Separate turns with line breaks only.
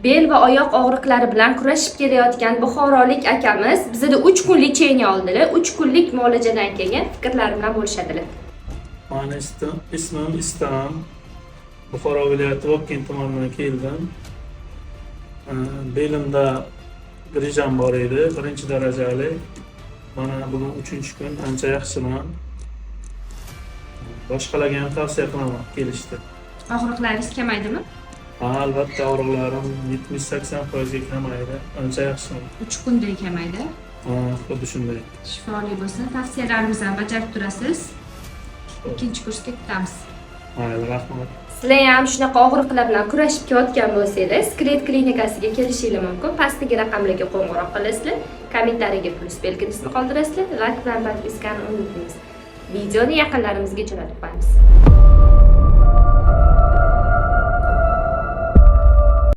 Bel va oyoq og'riqlari bilan kurashib kelayotgan buxorolik akamiz bizda 3 kun lecheniya oldilar. 3 kunlik muolajadan keyin fikrlari bilan bo'lishadilar.
Mani ismim Istam. Buxoro viloyati Vobkent tumanidan keldim. Belimda grijam bor edi, 1-darajali. Mana bugun 3-kun, ancha yaxshiman. Boshqalarga ham tavsiya qilaman, kelishdi.
Og'riqlaringiz kamaydimi?
Albatta, og'riqlarim 70-80% ga kamaydi. Ancha yaxshiman.
3 kundan kamaydi.
Xuddi shunday.
Shifoli bo'lsin. Tavsiyalarimizni bajarib turasiz. Ikkinchi kursga kutamiz.
Mayli, rahmat.
Sizlar ham shunaqa og'riqlar bilan kurashib kelayotgan bo'lsangiz, Sklet klinikasiga kelishingiz mumkin. Pastdagi raqamlarga qo'ng'iroq qilasizlar, kommentariyaga plus belgisini qoldirasizlar, like bilan podpiskani unutmaysiz. Videoni yaqinlarimizga jo'natib qo'yamiz.